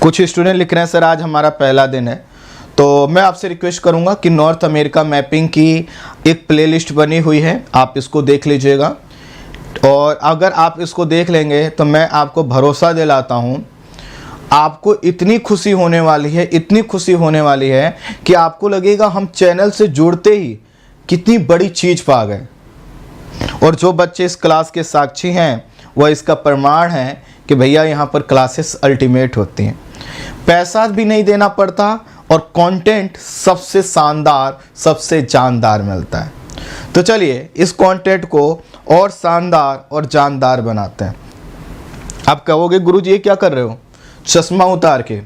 कुछ स्टूडेंट लिख रहे हैं सर आज हमारा पहला दिन है, तो मैं आपसे रिक्वेस्ट करूंगा कि नॉर्थ अमेरिका मैपिंग की एक प्लेलिस्ट बनी हुई है, आप इसको देख लीजिएगा। और अगर आप इसको देख लेंगे तो मैं आपको भरोसा दिलाता हूं, आपको इतनी खुशी होने वाली है, इतनी खुशी होने वाली है कि आपको लगेगा हम चैनल से जुड़ते ही कितनी बड़ी चीज़ पा गए। और जो बच्चे इस क्लास के साक्षी हैं वह इसका प्रमाण है कि भैया यहाँ पर क्लासेस अल्टीमेट होती हैं, पैसा भी नहीं देना पड़ता और कंटेंट सबसे शानदार, सबसे जानदार मिलता है। तो चलिए इस कंटेंट को और शानदार और जानदार बनाते हैं। आप कहोगे गुरुजी ये क्या कर रहे हो, चश्मा उतार के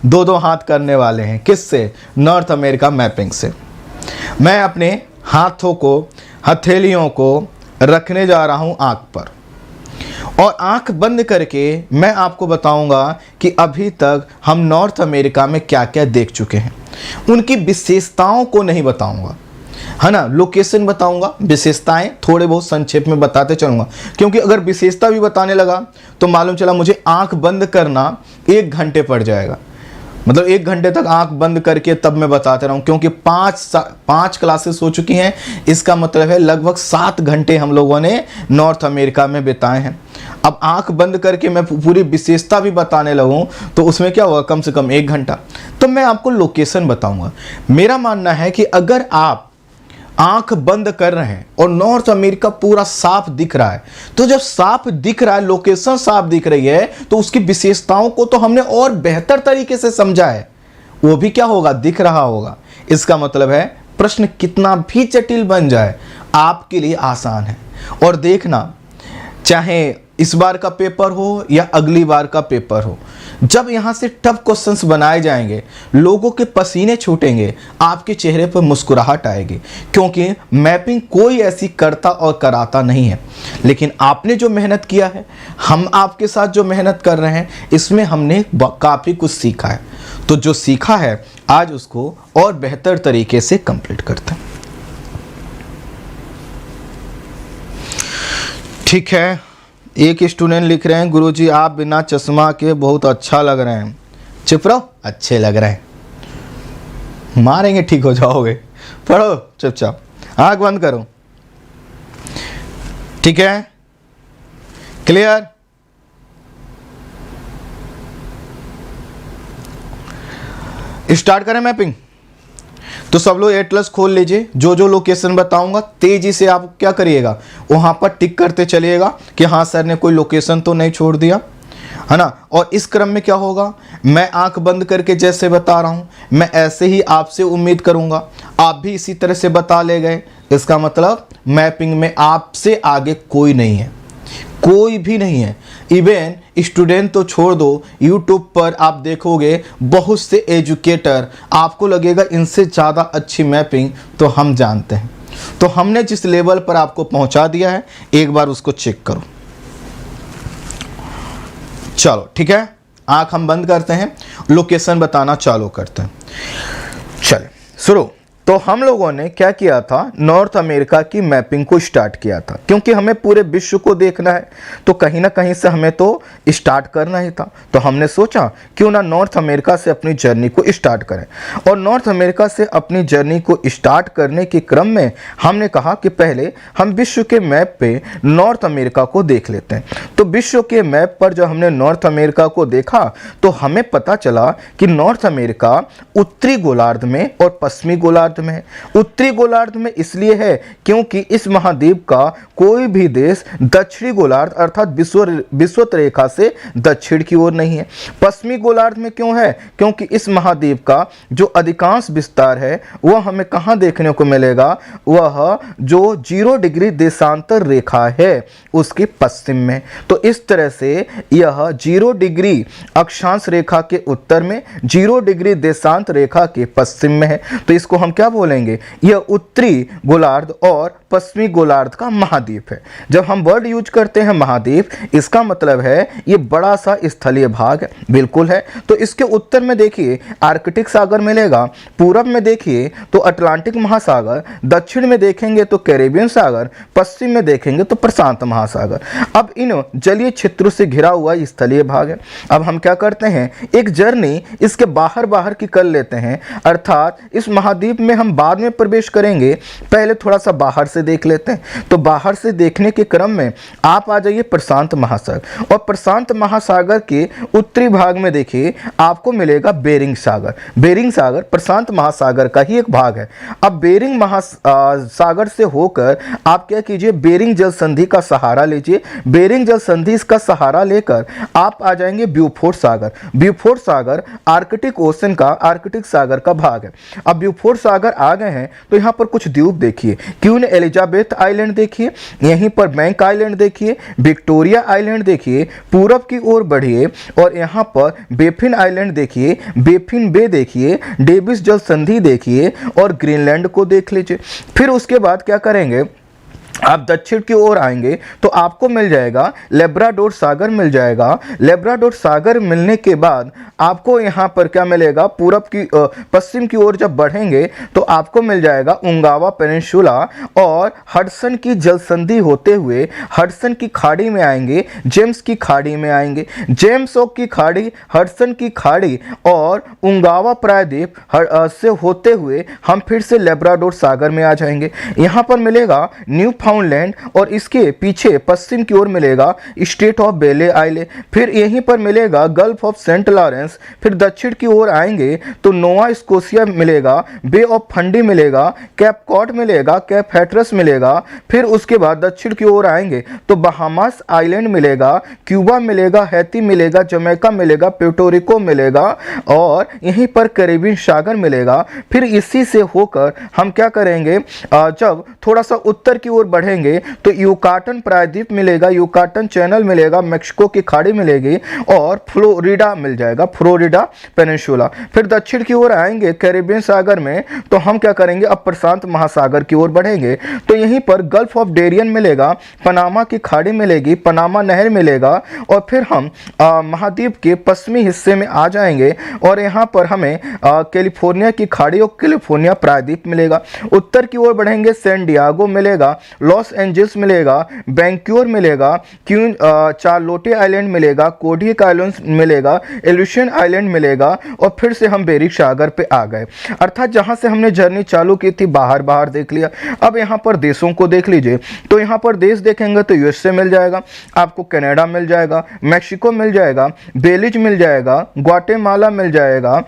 दो दो हाथ करने वाले हैं, किससे? नॉर्थ अमेरिका मैपिंग से। मैं अपने हाथों को, हथेलियों को रखने जा रहा हूं आंख पर और आंख बंद करके मैं आपको बताऊंगा कि अभी तक हम नॉर्थ अमेरिका में क्या क्या देख चुके हैं। उनकी विशेषताओं को नहीं बताऊंगा, है ना, लोकेशन बताऊंगा, विशेषताएं थोड़े बहुत संक्षेप में बताते चलूंगा, क्योंकि अगर विशेषता भी बताने लगा तो मालूम चला मुझे आंख बंद करना 1 घंटे पड़ जाएगा। मतलब 1 घंटे तक आंख बंद करके तब मैं बताते रहूं, क्योंकि 5 क्लासेस हो चुकी हैं। इसका मतलब है लगभग 7 घंटे हम लोगों ने नॉर्थ अमेरिका में बिताए हैं। अब आंख बंद करके मैं पूरी विशेषता भी बताने लगूं तो उसमें क्या होगा, कम से कम 1 घंटा। तो मैं आपको लोकेशन बताऊंगा। मेरा मानना है कि अगर आप आंख बंद कर रहे हैं और नॉर्थ अमेरिका पूरा साफ दिख रहा है, तो जब साफ दिख रहा है, लोकेशन साफ दिख रही है, तो उसकी विशेषताओं को तो हमने और बेहतर तरीके से समझा है। वो भी क्या होगा, दिख रहा होगा। इसका मतलब है प्रश्न कितना भी जटिल बन जाए आपके लिए आसान है। और देखना, चाहे इस बार का पेपर हो या अगली बार का पेपर हो, जब यहाँ से टफ क्वेश्चंस बनाए जाएंगे, लोगों के पसीने छूटेंगे, आपके चेहरे पर मुस्कुराहट आएगी, क्योंकि मैपिंग कोई ऐसी करता और कराता नहीं है। लेकिन आपने जो मेहनत किया है, हम आपके साथ जो मेहनत कर रहे हैं, इसमें हमने काफ़ी कुछ सीखा है। तो जो सीखा है आज उसको और बेहतर तरीके से कंप्लीट करते हैं। ठीक है, एक स्टूडेंट लिख रहे हैं गुरुजी आप बिना चश्मा के बहुत अच्छा लग रहे हैं। चुप रहो, अच्छे लग रहे हैं, मारेंगे ठीक हो जाओगे। पढ़ो चुपचाप, आंख बंद करो। ठीक है, क्लियर? स्टार्ट करें मैपिंग। तो सब लोग एटलस खोल लीजिए। जो जो लोकेशन बताऊंगा तेजी से आप क्या करिएगा, वहां पर टिक करते चलिएगा कि हाँ सर ने कोई लोकेशन तो नहीं छोड़ दिया, है ना। और इस क्रम में क्या होगा, मैं आंख बंद करके जैसे बता रहा हूं, मैं ऐसे ही आपसे उम्मीद करूंगा आप भी इसी तरह से बता ले गए। इसका मतलब मैपिंग में आपसे आगे कोई नहीं है, कोई भी नहीं है। इवन स्टूडेंट तो छोड़ दो, यूट्यूब पर आप देखोगे बहुत से एजुकेटर, आपको लगेगा इनसे ज़्यादा अच्छी मैपिंग तो हम जानते हैं। तो हमने जिस लेवल पर आपको पहुंचा दिया है, एक बार उसको चेक करो। चलो ठीक है, आंख हम बंद करते हैं, लोकेशन बताना चालू करते हैं। चलिए शुरू। तो हम लोगों ने क्या किया था, नॉर्थ अमेरिका की मैपिंग को स्टार्ट किया था, क्योंकि हमें पूरे विश्व को देखना है, तो कहीं ना कहीं से हमें तो स्टार्ट करना ही था। तो हमने सोचा क्यों ना नॉर्थ अमेरिका से अपनी जर्नी को स्टार्ट करें। और नॉर्थ अमेरिका से अपनी जर्नी को स्टार्ट करने के क्रम में हमने कहा कि पहले हम विश्व के मैप पे नॉर्थ अमेरिका को देख लेते हैं। तो विश्व के मैप पर जब हमने नॉर्थ अमेरिका को देखा तो हमें पता चला कि नॉर्थ अमेरिका उत्तरी गोलार्ध में और पश्चिमी गोलार्ध में है। उत्तरी गोलार्ध में इसलिए है क्योंकि इस महाद्वीप का कोई भी देश दक्षिणी गोलार्ध अर्थात विषुवत रेखा से दक्षिण की ओर नहीं है। पश्चिमी गोलार्ध में क्यों है, क्योंकि इस महाद्वीप का जो अधिकांश विस्तार है वह हमें कहां देखने को मिलेगा, वह जो 0 डिग्री देशांतर रेखा है उसके पश्चिम में। तो इस तरह से यह 0 डिग्री अक्षांश रेखा के उत्तर में, 0 डिग्री देशांत रेखा के पश्चिम में है। तो इसको हम क्या बोलेंगे, यह उत्तरी गोलार्ध और पश्चिमी गोलार्ध का महाद्वीप है। जब हम वर्ड यूज करते हैं महाद्वीप, इसका मतलब है ये बड़ा सा स्थलीय भाग है, बिल्कुल है। तो इसके उत्तर में देखिए आर्कटिक सागर मिलेगा, पूरब में देखिए तो अटलांटिक महासागर, दक्षिण में देखेंगे तो कैरेबियन सागर, पश्चिम में देखेंगे तो प्रशांत महासागर। अब इन जलीय क्षेत्रों से घिरा हुआ स्थलीय भाग है। अब हम क्या करते हैं, एक जर्नी इसके बाहर बाहर की कर लेते हैं, अर्थात इस महाद्वीप में हम बाद में प्रवेश करेंगे, पहले थोड़ा सा बाहर से देख लेते हैं। तो बाहर से देखने के क्रम में आप आ जाइए प्रशांत महासागर, और प्रशांत महासागर के उत्तरी भाग में देखिए आपको मिलेगा बेरिंग सागर। बेरिंग सागर प्रशांत महासागर का ही एक भाग है। अब बेरिंग महासागर से होकर आप क्या कीजिए, बेरिंग जल संधि का सहारा लीजिए। बेरिंग जल संधि का सहारा लेकर आप आ जाएंगे ब्यूफोर्ट सागर। ब्यूफोर्ट सागर आर्कटिक ओशन का, आर्कटिक सागर का भाग है। अब ब्यूफोर्ट सागर आ गए हैं तो यहाँ पर कुछ द्वीप देखिए, क्वीन एलिजाबेथ आइलैंड देखिए, यहीं पर बैंक आइलैंड देखिए, विक्टोरिया आइलैंड देखिए, पूरब की ओर बढ़िए और यहाँ पर बेफिन आइलैंड देखिए, बेफिन बे देखिए, डेविस जल संधि देखिए और ग्रीनलैंड को देख लीजिए। फिर उसके बाद क्या करेंगे, आप दक्षिण की ओर आएंगे तो आपको मिल जाएगा लेब्राडोर सागर मिल जाएगा। लेब्राडोर सागर मिलने के बाद आपको यहाँ पर क्या मिलेगा, पूरब की पश्चिम की ओर जब बढ़ेंगे तो आपको मिल जाएगा उंगावा पेनिनसुला, और हडसन की जल संधि होते हुए हडसन की खाड़ी में आएंगे, जेम्स की खाड़ी में आएंगे। जेम्स की खाड़ी, हडसन की खाड़ी और उंगावा प्रायद्वीप से होते हुए हम फिर से लेब्राडोर सागर में आ जाएंगे। यहाँ पर मिलेगा न्यू फाउंडलैंड और इसके पीछे पश्चिम की ओर मिलेगा स्टेट ऑफ बेले आइले। फिर यहीं पर मिलेगा गल्फ ऑफ सेंट लॉरेंस। फिर दक्षिण की ओर आएंगे तो नोवा स्कोशिया मिलेगा, बे ऑफ फंडी मिलेगा, कैप कॉड मिलेगा, कैप हैटरस मिलेगा। फिर उसके बाद दक्षिण की ओर आएंगे तो बहामास आइलैंड मिलेगा, क्यूबा मिलेगा, हैती मिलेगा, जमैका मिलेगा, प्यूर्टोरिको मिलेगा और यहीं पर कैरेबियन सागर मिलेगा। फिर इसी से होकर हम क्या करेंगे, जब थोड़ा सा उत्तर की ओर बढ़ेंगे तो यूकाटन प्रायद्वीप मिलेगा, यूकाटन चैनल मिलेगा, मेक्सिको की खाड़ी मिलेगी और फ्लोरिडा मिल जाएगा, फ्लोरिडा पेनिनसुला। फिर दक्षिण की ओर आएंगे कैरेबियन सागर में तो हम क्या करेंगे, अब प्रशांत महासागर की ओर बढ़ेंगे तो यहीं पर गल्फ ऑफ डेरियन मिलेगा, पनामा की खाड़ी मिलेगी, पनामा नहर मिलेगा और फिर हम महाद्वीप के पश्चिमी हिस्से में आ जाएंगे और यहाँ पर हमें कैलिफोर्निया की खाड़ी और कैलिफोर्निया प्रायद्वीप मिलेगा। उत्तर की ओर बढ़ेंगे सैन डियागो मिलेगा, लॉस एंजल्स मिलेगा, बैंक्योर मिलेगा, क्वीन चार्लोटे आइलैंड मिलेगा, कोडिक आइलैंड मिलेगा, एल्यूशन आइलैंड मिलेगा और फिर से हम बेरिंग सागर पे आ गए। अर्थात जहां से हमने जर्नी चालू की थी बाहर बाहर देख लिया। अब यहां पर देशों को देख लीजिए तो यहां पर देश देखेंगे तो यूएसए मिल जाएगा, आपको कनाडा मिल जाएगा, मैक्सिको मिल जाएगा, बेलिज मिल जाएगा, ग्वाटेमाला मिल जाएगा,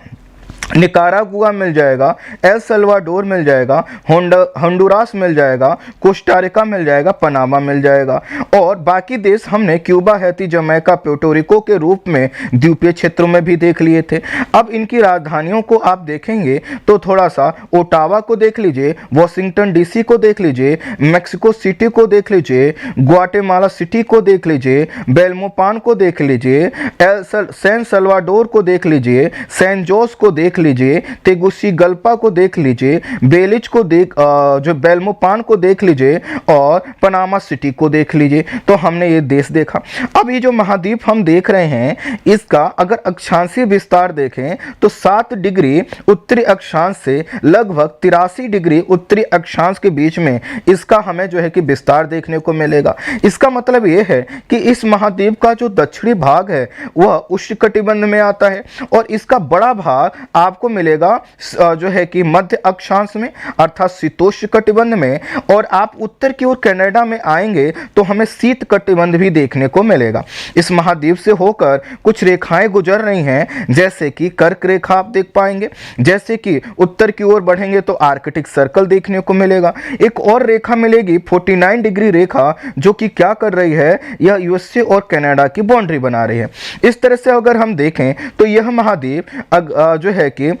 निकारागुआ मिल जाएगा, एल सल्वाडोर मिल जाएगा, होंडुरास मिल जाएगा, कोस्टारिका मिल जाएगा, पनामा मिल जाएगा और बाकी देश हमने क्यूबा, हैती, जमैका, प्यूर्टोरिको के रूप में द्वीपीय क्षेत्रों में भी देख लिए थे। अब इनकी राजधानियों को आप देखेंगे तो थोड़ा सा ओटावा को देख लीजिए, वॉशिंगटन डीसी को देख लीजिए, मेक्सिको सिटी को देख लीजिए, ग्वाटेमाला सिटी को देख लीजिए, बेल्मोपान को देख लीजिए, सैन सल्वाडोर को देख लीजिए, सैन जोस को देख लीजिए, तेगुसिगल्पा को देख लीजिए, बेलिज को जो बेल्मोपान को देख लीजिए और पनामा सिटी को देख लीजिए। तो हमने ये देश देखा। अब ये जो महाद्वीप हम देख रहे हैं इसका अगर अक्षांशीय विस्तार देखें तो 7 डिग्री उत्तरी अक्षांश से लगभग 83 डिग्री उत्तरी अक्षांश के बीच में इसका हमें जो है कि विस्तार देखने को मिलेगा। इसका मतलब ये है कि इस महाद्वीप का जो दक्षिणी भाग है वह उष्णकटिबंध में आता है और इसका बड़ा भाग आपको मिलेगा जो है कि मध्य अक्षांश में अर्थात शीतोष्ण कटिबंध में, और आप उत्तर की ओर कनाडा में आएंगे तो हमें शीत कटिबंध भी देखने को मिलेगा। इस महाद्वीप से होकर कुछ रेखाएं गुजर रही हैं जैसे कि कर्क रेखा आप देख पाएंगे, जैसे कि उत्तर की ओर बढ़ेंगे तो आर्कटिक सर्कल देखने को मिलेगा। एक और रेखा मिलेगी 49 डिग्री रेखा जो कि क्या कर रही है, यह यूएसए और कनाडा की बाउंड्री बना रही है। इस तरह से अगर हम देखें तो यह महाद्वीप जो है कि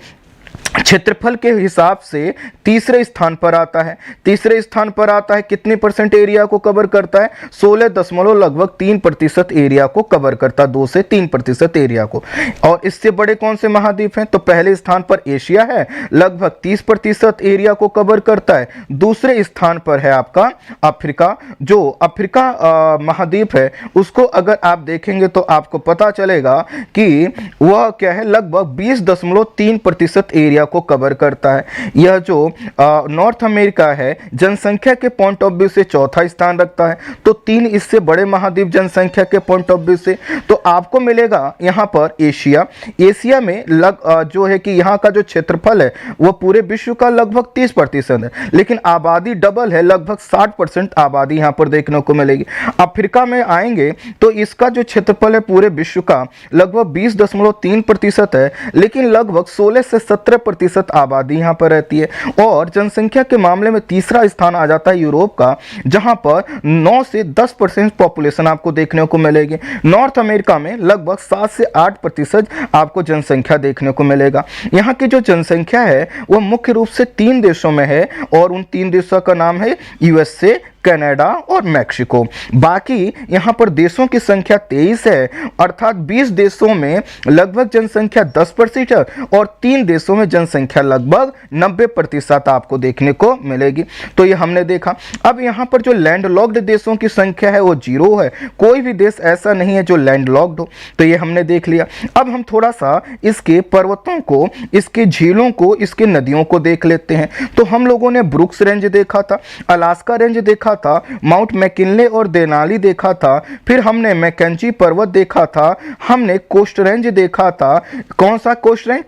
क्षेत्रफल के हिसाब से तीसरे स्थान पर आता है। तीसरे स्थान पर आता है, कितने परसेंट एरिया को कवर करता है? 16.3% एरिया को कवर करता है, 2 से 3% एरिया को। और इससे बड़े कौन से महाद्वीप हैं? तो पहले स्थान पर एशिया है, लगभग 30% एरिया को कवर करता है। दूसरे स्थान पर है आपका अफ्रीका। जो अफ्रीका महाद्वीप है उसको अगर आप देखेंगे तो आपको पता चलेगा कि वह क्या है, लगभग 20.3% एरिया को कवर करता है। यह जो नॉर्थ अमेरिका है जनसंख्या के पॉइंट ऑफ व्यू से चौथा स्थान रखता है। तो 3 इससे बड़े महाद्वीप जनसंख्या के पॉइंट ऑफ व्यू से। तो आपको मिलेगा यहाँ पर एशिया। एशिया में जो है कि यहाँ का जो क्षेत्रफल है वह पूरे विश्व का लगभग 30% है, लेकिन आबादी डबल है, लगभग 60% आबादी यहाँ पर देखने को मिलेगी। अफ्रीका में आएंगे तो इसका जो क्षेत्रफल है पूरे विश्व का लगभग 20.3% है, लेकिन लगभग 16 से 17% आबादी यहां पर रहती है। और जनसंख्या के मामले में तीसरा स्थान आ जाता है यूरोप का, जहां पर 9 से 10% पॉपुलेशन आपको देखने को मिलेगी। नॉर्थ अमेरिका में लगभग 7 से 8% आपको जनसंख्या देखने को मिलेगा। यहां की जो जनसंख्या है वह मुख्य रूप से 3 देशों में है, और उन 3 देशों का नाम है यूएसए, कनाडा और मैक्सिको। बाकी यहाँ पर देशों की संख्या 23 है, अर्थात 20 देशों में लगभग जनसंख्या 10% और 3 देशों में जनसंख्या लगभग 90% आपको देखने को मिलेगी। तो ये हमने देखा। अब यहाँ पर जो लैंडलॉक्ड देशों की संख्या है वो 0 है। कोई भी देश ऐसा नहीं है जो लैंडलॉक्ड हो। तो ये हमने देख लिया। अब हम थोड़ा सा इसके पर्वतों को, इसके झीलों को, इसके नदियों को देख लेते हैं। तो हम लोगों ने ब्रुक्स रेंज देखा था, अलास्का रेंज देखा था, माउंट मैकिनले और देनाली देखा था, फिर हमने मैकेंजी पर्वत देखा था, हमने कोस्ट रेंज देखा था। कौन सा कोस्ट रेंज?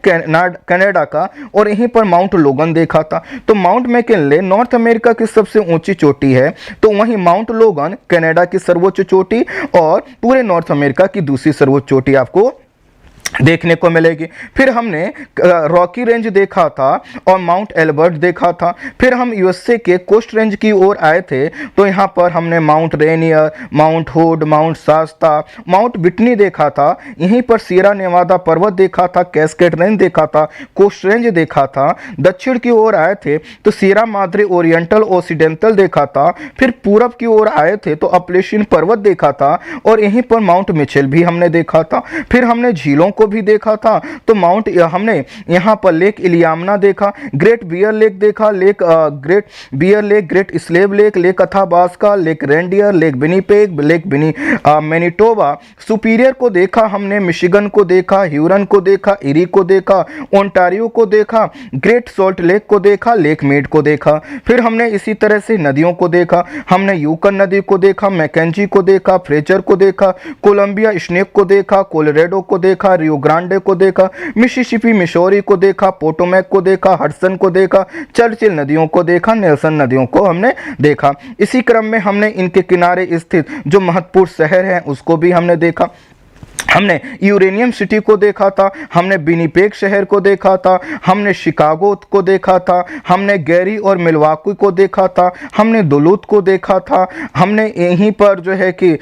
कनाडा का। और यहीं पर माउंट लोगन देखा था। तो माउंट मैकिनले नॉर्थ अमेरिका की सबसे ऊंची चोटी है, तो वहीं माउंट लोगन कनाडा की सर्वोच्च चोटी और पूरे नॉर्थ अमेरिका की दूसरी सर्वोच्च चोटी आपको देखने को मिलेगी। फिर हमने रॉकी रेंज देखा था और माउंट एल्बर्ट देखा था। फिर हम यूएसए के कोस्ट रेंज की ओर आए थे, तो यहाँ पर हमने Mount Rainier, Mount Hood, Mount Shasta, Mount Whitney देखा था। यहीं पर सियरा नेवादा पर्वत देखा था, कैस्केड रेंज देखा था, कोस्ट रेंज देखा था। दक्षिण की ओर आए थे तो सियरा माद्रे ओरिएंटल ओसिडेंटल देखा था। फिर पूरब की ओर आए थे तो अपलेशियन पर्वत देखा था, और यहीं पर माउंट मिचेल भी हमने देखा था। फिर हमने झीलों को भी देखा था, तो हमने यहां पर लेक इलियामना देखा, ग्रेट बियर लेक देखा, Great Bear Lake, Great Slave Lake, Lake Athabasca, Lake Reindeer, Lake Winnipeg, Lake Manitoba, Superior को देखा हमने, मिशिगन को देखा, ह्यूरन को देखा, इरी को देखा, ओंटारियो को देखा, ग्रेट सॉल्ट लेक को देखा, लेक मेड को देखा। फिर हमने इसी तरह से नदियों को देखा। हमने यूकन नदी को देखा, मैकेंजी को देखा, फ्रेजर को देखा, कोलंबिया स्नेक को देखा, कोलोराडो को देखा, रियो ग्रांडे को देखा, मिसिसिपी मिसौरी को देखा, पोटोमैक को देखा, हडसन को देखा, चर्चिल नदियों को देखा, नेल्सन नदियों को हमने देखा। इसी क्रम में हमने इनके किनारे स्थित जो महत्वपूर्ण शहर हैं उसको भी हमने देखा। हमने यूरेनियम सिटी को देखा था, हमने विनिपेग शहर को देखा था, हमने शिकागो को देखा था, हमने गैरी और मिलवाकी को देखा था, हमने दुलूथ को देखा था, हमने यहीं पर जो है कि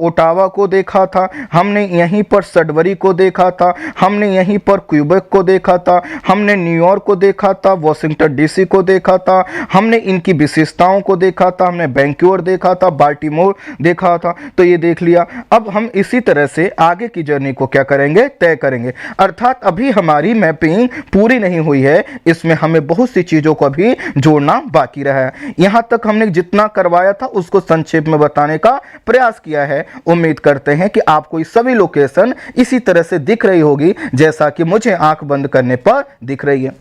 ओटावा को देखा था, हमने यहीं पर सडबरी को देखा था, हमने यहीं पर क्यूबेक को देखा था, हमने न्यूयॉर्क को देखा था, वॉशिंगटन डीसी को देखा था, हमने इनकी विशेषताओं को देखा था, हमने वैंकूवर देखा था, बाल्टीमोर देखा था। तो ये देख लिया। अब हम इसी तरह से आगे की जर्नी को क्या करेंगे? तय करेंगे। अर्थात अभी हमारी मैपिंग पूरी नहीं हुई है, इसमें हमें बहुत सी चीजों को भी जोड़ना बाकी रहा है। यहां तक हमने जितना करवाया था उसको संक्षेप में बताने का प्रयास किया है। उम्मीद करते हैं कि आपको ये सभी लोकेशन इसी तरह से दिख रही होगी जैसा कि मुझे आंख बंद करने पर दिख रही है।